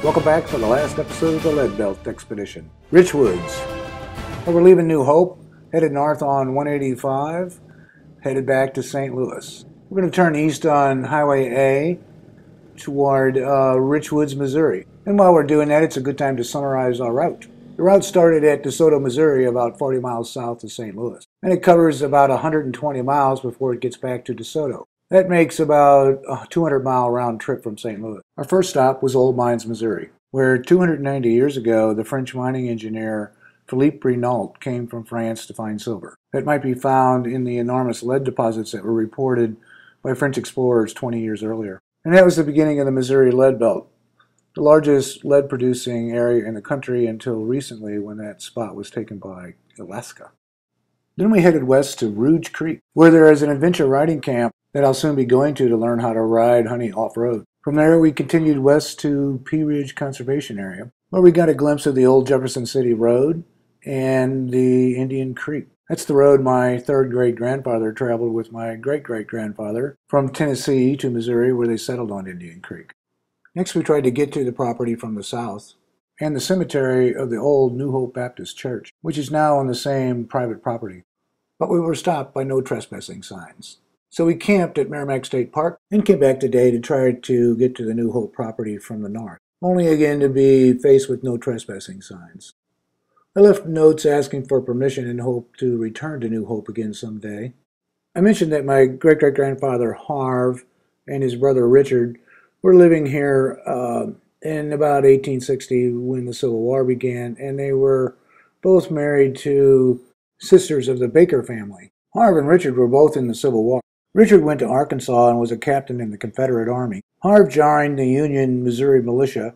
Welcome back for the last episode of the Lead Belt Expedition. Rich Woods. Well, we're leaving New Hope, headed north on 185, headed back to St. Louis. We're going to turn east on Highway A toward Rich Woods, Missouri. And while we're doing that, it's a good time to summarize our route. The route started at DeSoto, Missouri, about 40 miles south of St. Louis. And it covers about 120 miles before it gets back to DeSoto. That makes about a 200-mile round trip from St. Louis. Our first stop was Old Mines, Missouri, where 290 years ago, the French mining engineer Philippe Renault came from France to find silver. That might be found in the enormous lead deposits that were reported by French explorers 20 years earlier. And that was the beginning of the Missouri Lead Belt, the largest lead-producing area in the country until recently when that spot was taken by Alaska. Then we headed west to Rouge Creek, where there is an adventure riding camp that I'll soon be going to learn how to ride honey off-road. From there, we continued west to Pea Ridge Conservation Area, where we got a glimpse of the old Jefferson City Road and the Indian Creek. That's the road my third great-grandfather traveled with my great-great-grandfather from Tennessee to Missouri, where they settled on Indian Creek. Next, we tried to get to the property from the south and the cemetery of the old New Hope Baptist Church, which is now on the same private property. But we were stopped by no trespassing signs. So we camped at Merrimack State Park and came back today to try to get to the New Hope property from the north, only again to be faced with no trespassing signs. I left notes asking for permission in hope to return to New Hope again someday. I mentioned that my great-great-grandfather Harv and his brother Richard were living here in about 1860 when the Civil War began, and they were both married to sisters of the Baker family. Harv and Richard were both in the Civil War. Richard went to Arkansas and was a captain in the Confederate Army. Harv joined the Union Missouri Militia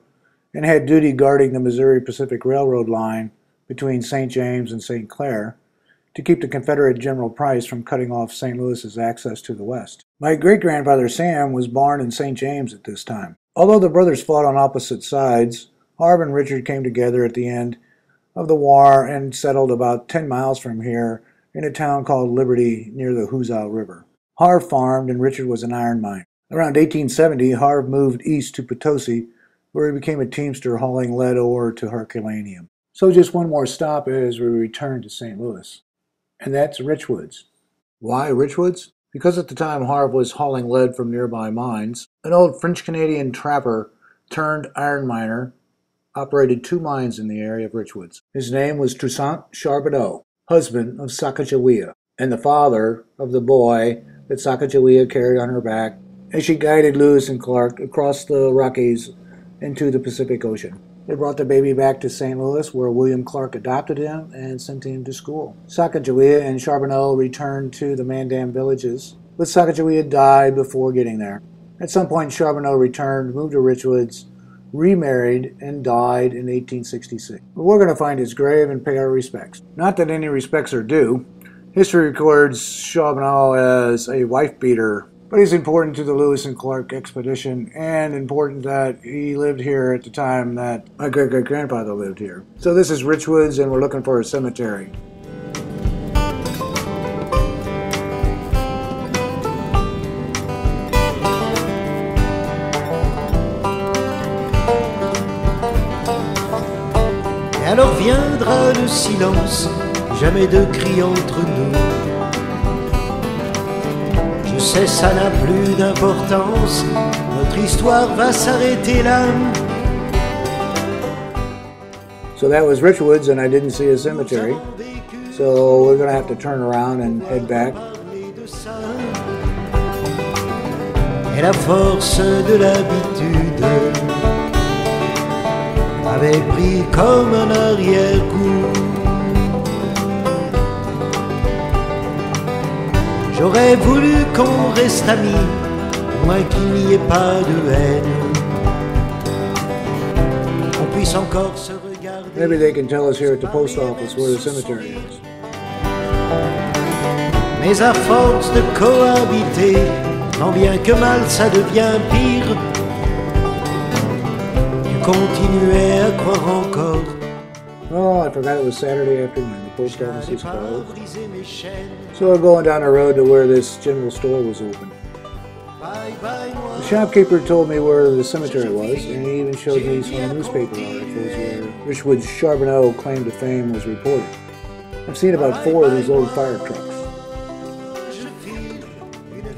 and had duty guarding the Missouri Pacific Railroad line between St. James and St. Clair to keep the Confederate General Price from cutting off St. Louis's access to the west. My great-grandfather Sam was born in St. James at this time. Although the brothers fought on opposite sides, Harv and Richard came together at the end of the war and settled about 10 miles from here in a town called Liberty near the Hoosier River. Harv farmed and Richard was an iron miner. Around 1870, Harv moved east to Potosi, where he became a teamster hauling lead ore to Herculaneum. So just one more stop as we return to St. Louis, and that's Rich Woods. Why Rich Woods? Because at the time Harv was hauling lead from nearby mines, an old French-Canadian trapper turned iron miner operated 2 mines in the area of Rich Woods. His name was Toussaint Charbonneau, husband of Sacagawea, and the father of the boy that Sacagawea carried on her back as she guided Lewis and Clark across the Rockies into the Pacific Ocean. They brought the baby back to St. Louis, where William Clark adopted him and sent him to school. Sacagawea and Charbonneau returned to the Mandan villages, but Sacagawea died before getting there. At some point, Charbonneau returned, moved to Rich Woods, remarried, and died in 1866. But we're going to find his grave and pay our respects. Not that any respects are due. History records Charbonneau as a wife-beater, but he's important to the Lewis and Clark expedition, and important that he lived here at the time that my great-great-grandfather lived here. So this is Rich Woods, and we're looking for a cemetery. Et alors viendra le silence, jamais de cri entre nous. Je sais, ça n'a plus d'importance, notre histoire va s'arrêter là. So that was Rich Woods, and I didn't see a cemetery. So we're going to have to turn around and head back. Et la force de l'habitude avait pris comme un arrière-coup. J'aurais voulu qu'on reste amis, au moins qu'il n'y ait pas de haine. Qu'on puisse encore se regarder. Maybe they can tell us here at the post office where the cemetery is. Mais à force de cohabiter, tant bien que mal ça devient pire. Tu continuais à croire encore. Oh, I forgot it was Saturday afternoon. The post office is closed. So we're going down the road to where this general store was open. The shopkeeper told me where the cemetery was, and he even showed me some newspaper articles where Richwood's Charbonneau claim to fame was reported. I've seen about 4 of these old fire trucks.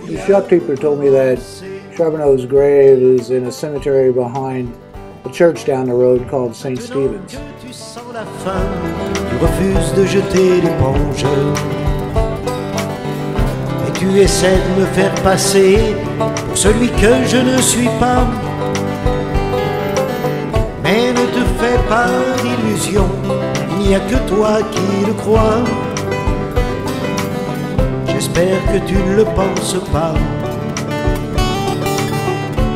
The shopkeeper told me that Charbonneau's grave is in a cemetery behind a church down the road called St. Stephen's. Tu sens la fin, tu refuses de jeter l'éponge. Et tu essaies de me faire passer pour celui que je ne suis pas. Mais ne te fais pas d'illusions, il n'y a que toi qui le crois. J'espère que tu ne le penses pas.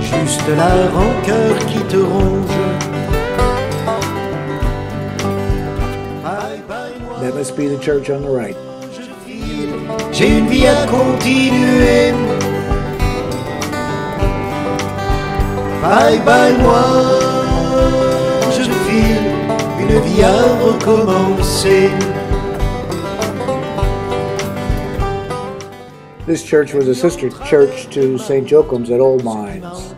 Juste la rancœur qui te ronge. That must be the church on the right. J'ai une vie à continuer. Bye bye moi, je file, une vie à recommencer. This church was a sister church to St. Joachim's at Old Mines.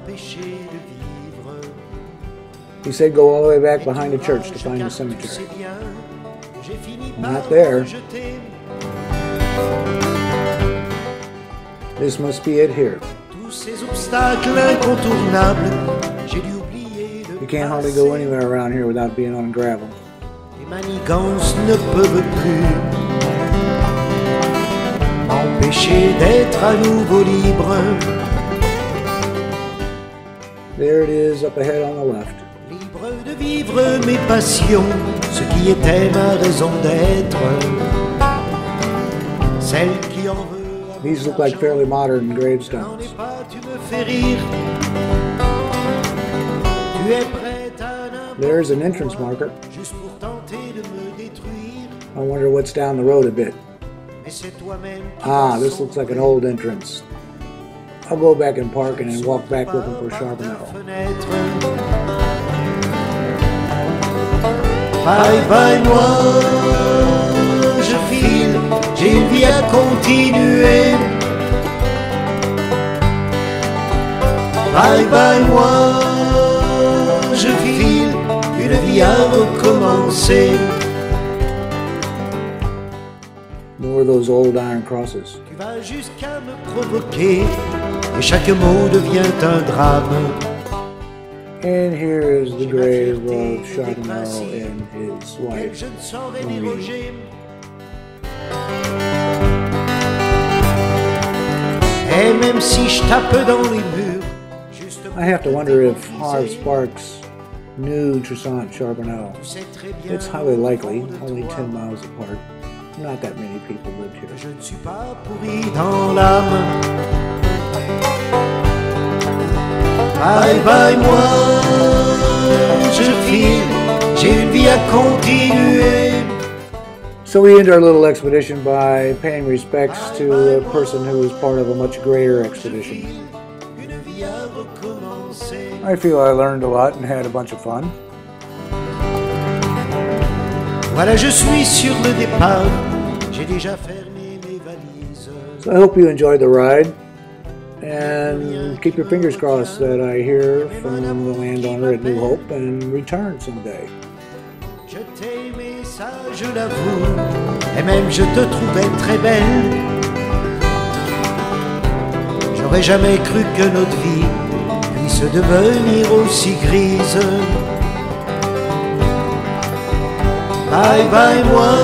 He said go all the way back behind the church to find the cemetery. Not there. This must be it here. You can't hardly go anywhere around here without being on gravel. Les manigances ne peuvent plus m'empêcher d'être à nouveau libre. There it is up ahead on the left. Libre de vivre mes passions, ce qui était ma raison d'être. Celle qui en veut. These look like fairly modern gravestones. Tu me fais rire. Tu es prête à n'importe. There's an entrance marker. Juste pour tenter de me détruire. I wonder what's down the road a bit. Mais c'est toi-même qui Ah, this looks like an old entrance. I'll go back and park and then walk back looking for Charbonneau. Bye bye moi, je file, j'ai une vie à continuer. Bye bye moi, je file, une vie à recommencer. More of those old iron crosses. Tu vas jusqu'à me provoquer, et chaque mot devient un drame. And here is the grave of Charbonneau and his wife, Je ne saurais Marie. déroger. Et même si je tape dans les murs, juste I have to wonder if Harve Sparks knew Toussaint Charbonneau. tu sais très bien It's highly likely, only 10 miles apart. Not that many people lived que here. je ne suis pas pourri dans l'âme. Bye bye moi, je file, j'ai une vie à continuer. So we end our little expedition by paying respects to a person who was part of a much greater expedition. Une vie à recommencer. I feel I learned a lot and had a bunch of fun. Voilà, je suis sur le départ, j'ai déjà fermé mes valises. So I hope you enjoyed the ride, and keep your fingers crossed that I hear from the landowner at New Hope and return someday. Je t'ai aimé, ça je l'avoue, et même je te trouvais très belle. J'aurais jamais cru que notre vie puisse devenir aussi grise. Bye bye moi,